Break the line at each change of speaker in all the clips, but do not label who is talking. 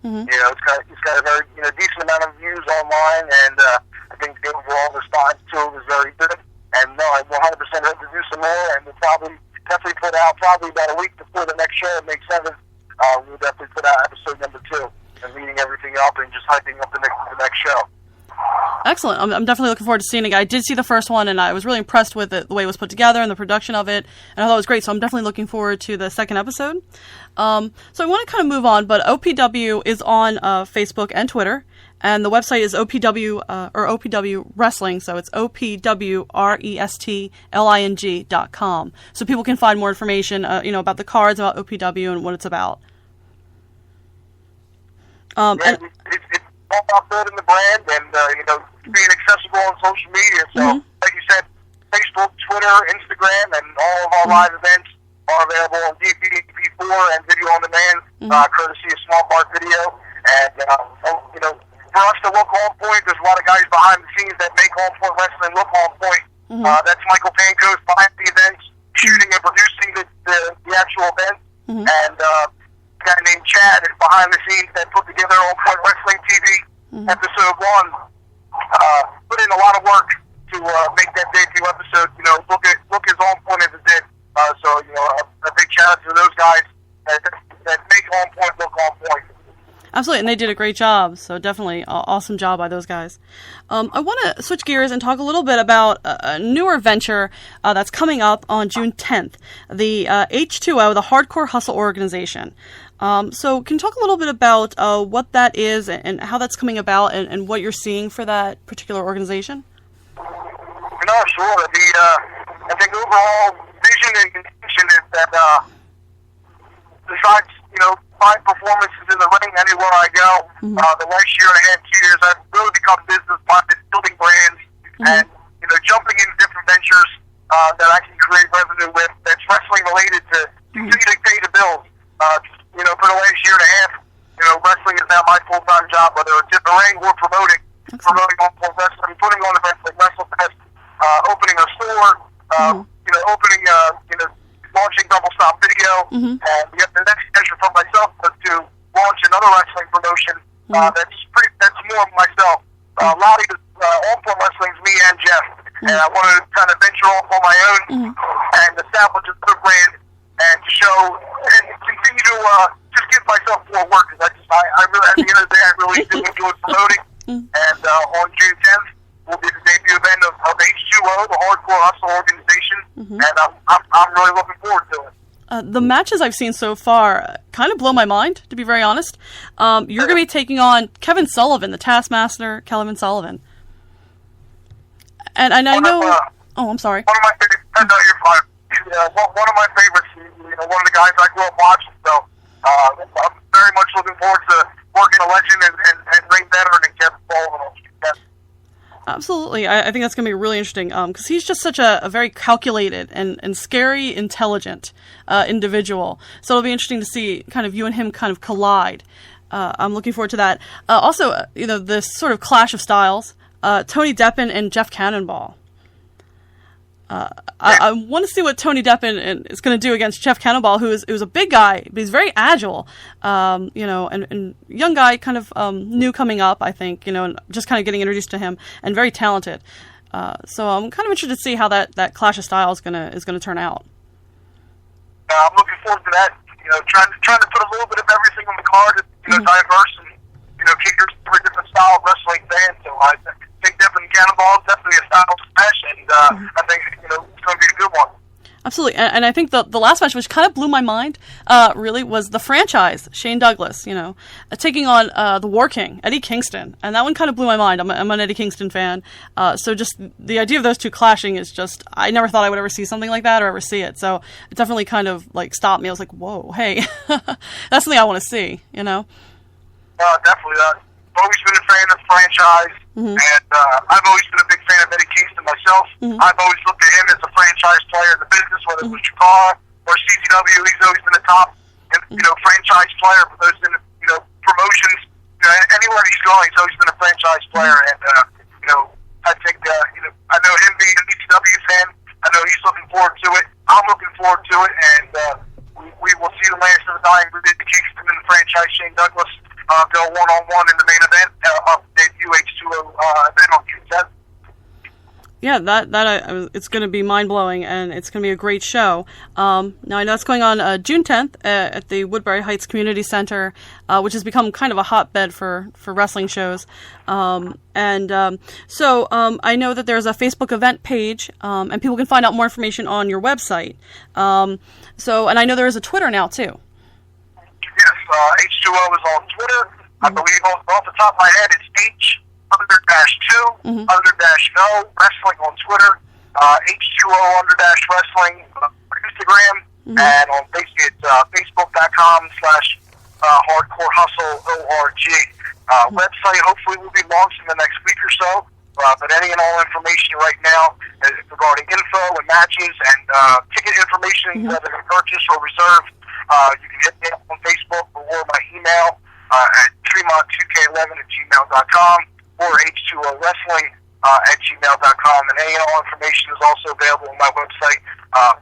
You know, it's got a very decent amount of views online, and I think the overall response to it was very good. And no, I 100% hope to do some more, and we'll definitely put out about a week before the next show, May 7th. We'll definitely put out episode number 2 and leading everything up and just hyping up the next show.
Excellent. I'm definitely looking forward to seeing it. I did see the first one, and I was really impressed with it, the way it was put together and the production of it, and I thought it was great, so I'm definitely looking forward to the second episode. So I want to kind of move on, but OPW is on Facebook and Twitter, and the website is OPW, or OPW Wrestling, so it's OPWRESTLING.com, so people can find more information, about the cards, about OPW, and what it's about.
It's all about building the brand and, being accessible on social media. So, like you said, Facebook, Twitter, Instagram, and all of our live events are available on DVD, MP4, and video on demand, courtesy of Small Part Video. And, for us to look on point, there's a lot of guys behind the scenes that make On Point Wrestling look on point. That's Michael Pancoast behind the events, shooting and producing the actual event. And a guy named Chad is behind the scenes that put together On Point Wrestling TV episode 1. Put in a lot of work to make that debut episode, look as on point as it did. So, a big shout out to those guys that make On Point look on point.
Absolutely, and they did a great job, so definitely awesome job by those guys. I want to switch gears and talk a little bit about a newer venture that's coming up on June 10th, the H2O, the Hardcore Hustle Organization. So can you talk a little bit about what that is and how that's coming about and what you're seeing for that particular organization?
No, sure. I think overall vision and intention is that besides, fine performances in the ring anywhere I go, the last year and a half, 2 years, I've really become business-minded, building brands, and, jumping into different ventures that I can create revenue with that's wrestling-related to continue to pay the bills. For the last year and a half, wrestling is now my full-time job, whether it's in the ring or promoting On Point Wrestling, putting on events like WrestleFest, opening a store, launching Double Stop Video, and the next measure for myself was to launch another wrestling promotion that's more of myself. Lottie, On Point Wrestling's me and Jeff, and I wanted to kind of venture off on my own and establish another brand and to show and continue to just give myself more work, because I really, at the end of the day, I really do enjoy promoting. And on June 10th will be the debut event of H2O, the Hardcore Hustle Organization, and I'm really looking forward to it.
The matches I've seen so far kind of blow my mind, to be very honest. You're going to be taking on Kevin Sullivan, the Taskmaster, Kevin Sullivan. And I know... I'm sorry.
One of my favorites... No, you're fine. One of my favorites, one of the guys I grew up watching, so I'm very much looking forward to working a legend and ring veteran and Kevin Sullivan.
Absolutely. I think that's going to be really interesting because he's just such a very calculated and scary, intelligent individual. So it'll be interesting to see kind of you and him kind of collide. I'm looking forward to that. Also, this sort of clash of styles, Tony Deppen and Jeff Cannonball. I want to see what Tony Deppen is going to do against Jeff Cannonball, who's a big guy, but he's very agile, and young guy, kind of new coming up, I think, and just kind of getting introduced to him, and very talented. So I'm kind of interested to see how that clash of style is going to turn out.
I'm looking forward to that. Trying to put a little bit of everything on the card, diverse and cater to a different style of wrestling fans. So I think Deppen Cannonball is definitely a style smash, and I think it's going to be a good one.
Absolutely, and I think the last match, which kind of blew my mind, really, was the franchise, Shane Douglas, taking on the War King, Eddie Kingston, and that one kind of blew my mind. I'm an Eddie Kingston fan, so just the idea of those two clashing is just, I never thought I would ever see something like that or ever see it, so it definitely kind of, stopped me. I was like, whoa, hey, that's something I want to see,
Definitely. I've always been a fan of the franchise, and I've always been a big fan of Eddie Kingston myself. I've always looked at him as a franchise player in the business, whether it was Chikara or CZW. He's always been a top, franchise player for those, promotions. Anywhere he's going, he's always been a franchise player, and I think, I know him being a CZW fan. I know he's looking forward to it. I'm looking forward to it, and we will see the last of the dying Eddie Kingston in the franchise, Shane Douglas. go one-on-one in the main event of the debut H2O event on June 10th.
Yeah, it's going to be mind-blowing, and it's going to be a great show. Now, I know it's going on June 10th at the Woodbury Heights Community Center, which has become kind of a hotbed for wrestling shows. So I know that there's a Facebook event page, and people can find out more information on your website. And I know there is a Twitter now, too.
Yes, H2O is on Twitter. I believe off the top of my head, it's H_2_O wrestling on Twitter, H2O_wrestling on Instagram, and on Facebook, it's Facebook.com/Hardcore Hustle ORG. Website hopefully will be launched in the next week or so. But any and all information right now regarding info and matches and ticket information that are purchased or reserved, you can hit me up on Facebook or my email at Tremont2K11@gmail.com or H2OWrestling@gmail.com. And any and all information is also available on my website,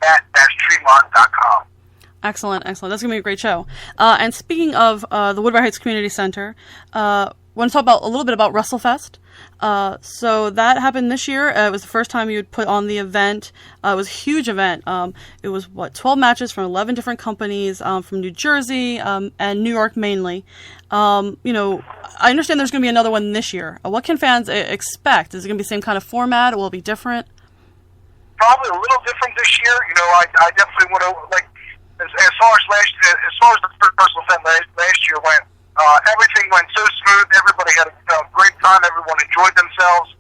matt-tremont.com.
Excellent. That's going to be a great show. And speaking of the Woodbury Heights Community Center, I want to talk a little bit about WrestleFest. So that happened this year. It was the first time you would put on the event. It was a huge event. It was 12 matches from 11 different companies from New Jersey and New York mainly. I understand there's going to be another one this year. What can fans expect? Is it going to be the same kind of format, or will it be different?
Probably a little different this year. I definitely want to as far as the first WrestleFest last year went. Everything went so smooth. Everybody had a great time. Everyone enjoyed themselves.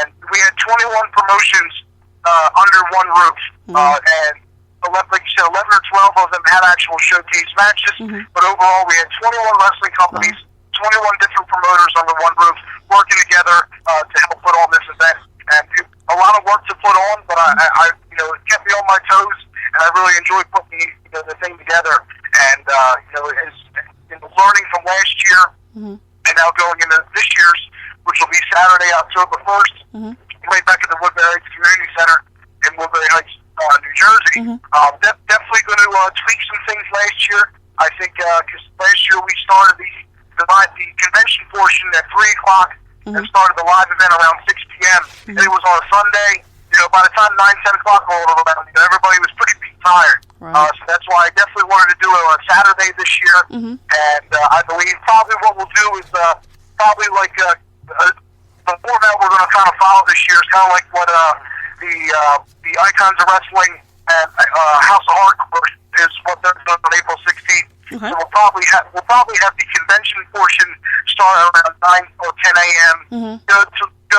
And we had 21 promotions under one roof. And 11 or 12 of them had actual showcase matches. But overall, we had 21 wrestling companies, 21 different promoters under one roof working together to help put on this event. And a lot of work to put on, but I it kept me on my toes. And I really enjoyed putting the thing together. And, learning from last year and now going into this year's, which will be Saturday, October 1st, right back at the Woodbury Heights Community Center in Woodbury Heights, New Jersey. Definitely going to tweak some things last year. I think because last year we started the convention portion at 3 o'clock and started the live event around 6 p.m. And it was on a Sunday. By the time 9, 10 o'clock rolled around, everybody was pretty tired. Right. So that's why I definitely wanted to do it on Saturday this year. And I believe probably what we'll do is probably like the format we're going to kind of follow this year is kind of like what the Icons of Wrestling and House of Hardcore is what they're doing on April 16th. So we'll probably have the convention portion start around 9 or 10 a.m. Go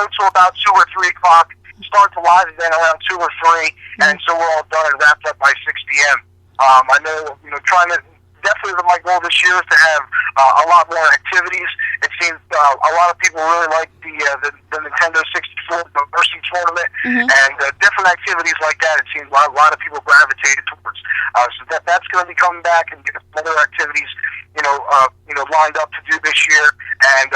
to about 2 or 3 o'clock. Start the live event around 2 or 3, and so we're all done and wrapped up by 6 p.m. I know, definitely my goal this year is to have a lot more activities. It seems a lot of people really like the Nintendo 64 Mercy Tournament, and different activities like that. It seems a lot of people gravitated towards. So that's going to be coming back, and other activities, lined up to do this year. And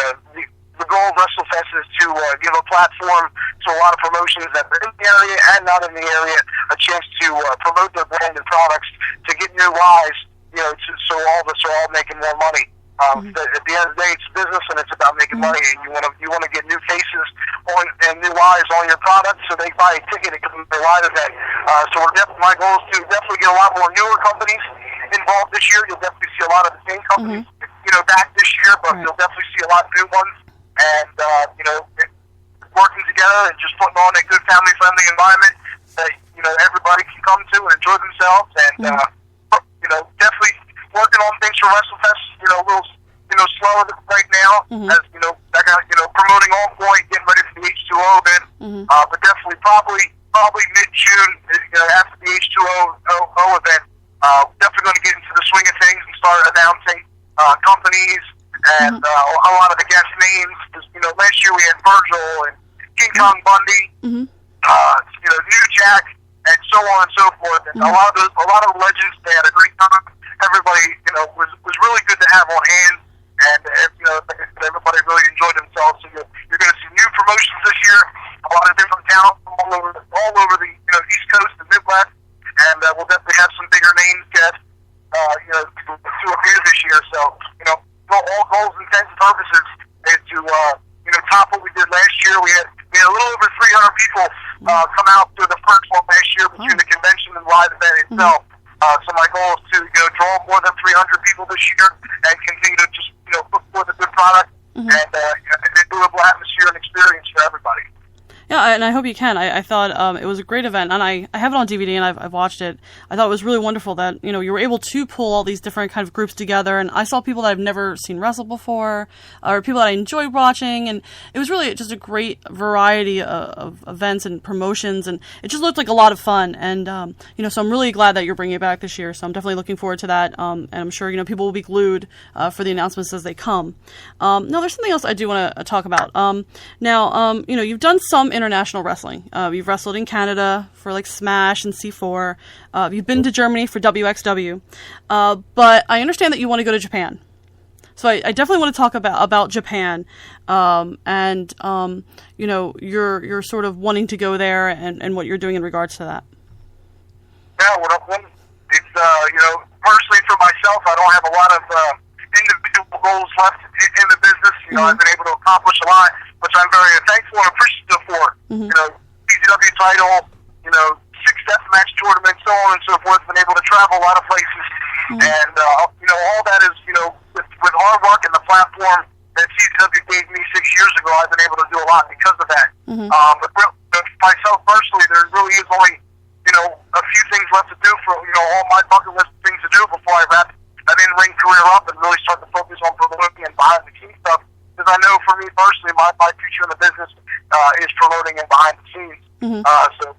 the goal of WrestleFest is to give a platform to a lot of promotions that are in the area and not in the area, a chance to promote their brand and products, to get new eyes, so all of us are all making more money. At the end of the day, it's business and it's about making money, and you want to get new faces and new eyes on your product, so they buy a ticket and come to the live event. So my goal is to definitely get a lot more newer companies involved this year. You'll definitely see a lot of the same companies, back this year, but you'll definitely see a lot of new ones. And, working together and just putting on a good family-friendly environment that, everybody can come to and enjoy themselves. And, definitely working on things for WrestleFest, a little, slower right now, as, I got, promoting All Point, getting ready for the H2O event. But definitely probably mid-June, after the H2O event, definitely going to get into the swing of things and start announcing companies and a lot of the guest names. Last year we had Virgil and King Kong Bundy, New Jack, and so on and so forth. And a lot of the legends, they had a great time. Everybody, was really good to have on hand, and everybody really enjoyed themselves. So you're going to see new promotions this year. A lot of different talent all over the East Coast and Midwest, and we'll definitely have some bigger names get to appear this year. So all goals and purposes is to top what we did last year. We had a little over 300 people come out to the first one last year between the convention and live event itself. So my goal is to draw more than 300 people this year and continue to just put forth a good product and an enjoyable atmosphere and experience for everybody.
Yeah, and I hope you can. I thought it was a great event, and I have it on DVD, and I've watched it. I thought it was really wonderful that, you were able to pull all these different kind of groups together, and I saw people that I've never seen wrestle before, or people that I enjoyed watching, and it was really just a great variety of events and promotions, and it just looked like a lot of fun, and, so I'm really glad that you're bringing it back this year, so I'm definitely looking forward to that, and I'm sure, people will be glued for the announcements as they come. Now, there's something else I do want to talk about. You've done some international wrestling. You've wrestled in Canada for like Smash and C4. You've been to Germany for WXW. But I understand that you want to go to Japan. So I definitely want to talk about Japan. You're sort of wanting to go there and what you're doing in regards to that.
Yeah, it's, personally for myself, I don't have a lot of individual goals left in the business. I've been able to accomplish a lot, which I'm very thankful and appreciative for. CZW title, 6 deathmatch tournaments, so on and so forth. Been able to travel a lot of places, and all that is with hard work and the platform that CZW gave me 6 years ago. I've been able to do a lot because of that. But myself personally, there really is only a few things left to do for all my bucket list things to do before I wrap an in-ring career up and really start to focus on promoting and behind the scenes stuff. Because I know for me personally, my future in the business is promoting and behind the scenes. So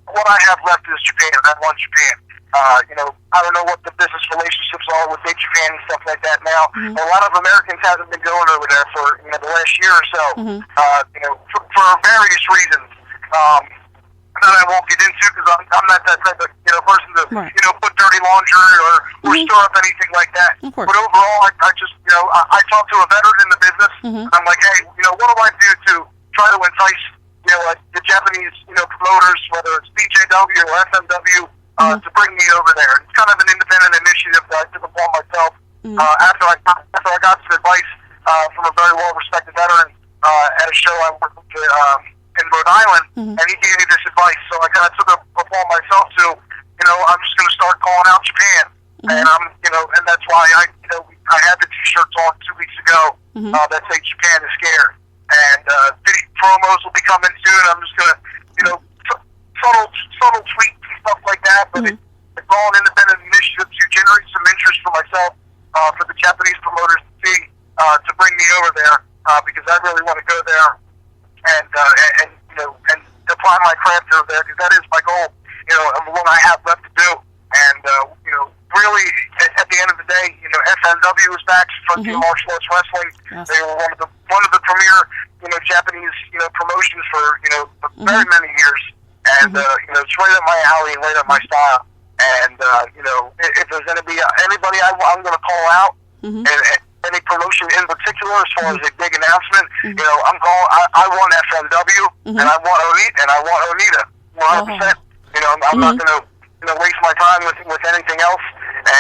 what I have left is Japan, and I want Japan. I don't know what the business relationships are with Big Japan and stuff like that now. A lot of Americans haven't been going over there for the last year or so, for various reasons. That I won't get into because I'm not that type of person to put dirty laundry or stir up anything like that. But overall, I just I talk to a veteran in the business. And I'm like, hey, what do I do to try to entice the Japanese promoters, whether it's BJW or FMW, to bring me over there? It's kind of an independent initiative that I took upon myself after I got some advice from a very well respected veteran at a show I worked with in Rhode Island, and he gave me this advice. So I kind of took it upon myself to, I'm just going to start calling out Japan, and and that's why I had the T-shirts on 2 weeks ago that say Japan is scared, and video promos will be coming soon. I'm just going to, subtle tweaks and stuff like that, but it's all an independent initiative to generate some interest for myself, for the Japanese promoters to see, to bring me over there, because I really want to go there and apply my craft over there, because that is my goal, of what I have left to do. And really, at the end of the day, FMW is back, Frontier Martial Arts Wrestling. Yes. They were one of the premier, Japanese, promotions for very many years, and it's right up my alley and right up my style. And if there's going to be anybody I'm going to call out, and any promotion in particular, as far as a big announcement, I want FMW, and I want Onita, 100%. I'm not going to waste my time with anything else.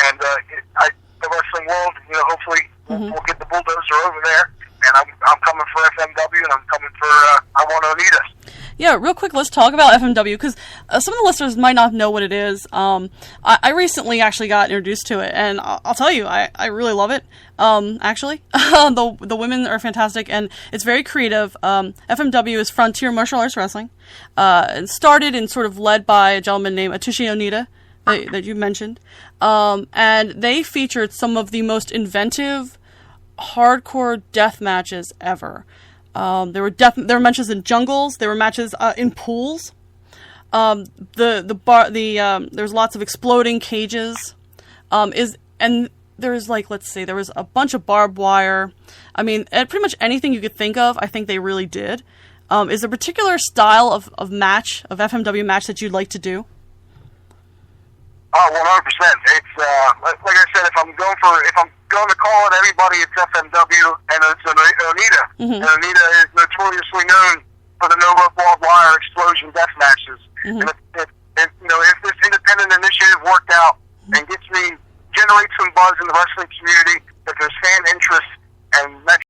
And the wrestling world, hopefully we'll get the Bulldozer over there. And I'm coming for FMW, and I'm coming for I want Onita.
Yeah, real quick, let's talk about FMW, because some of the listeners might not know what it is. I recently actually got introduced to it, and I'll tell you, I really love it, actually. The women are fantastic, and it's very creative. FMW is Frontier Martial Arts Wrestling. It started and sort of led by a gentleman named Atsushi Onita, that you mentioned. And they featured some of the most inventive, hardcore death matches ever. There were matches in jungles. There were matches in pools. There's lots of exploding cages. And there's there was a bunch of barbed wire. I mean, pretty much anything you could think of, I think they really did. Is there a particular style of FMW match that you'd like to do?
100%. It's like I said, if I'm going to call it anybody, it's FMW, and it's Onita. And Onita is notoriously known for the no-rope barbed wire explosion death matches. And if this independent initiative worked out and generates some buzz in the wrestling community, if there's fan interest, and that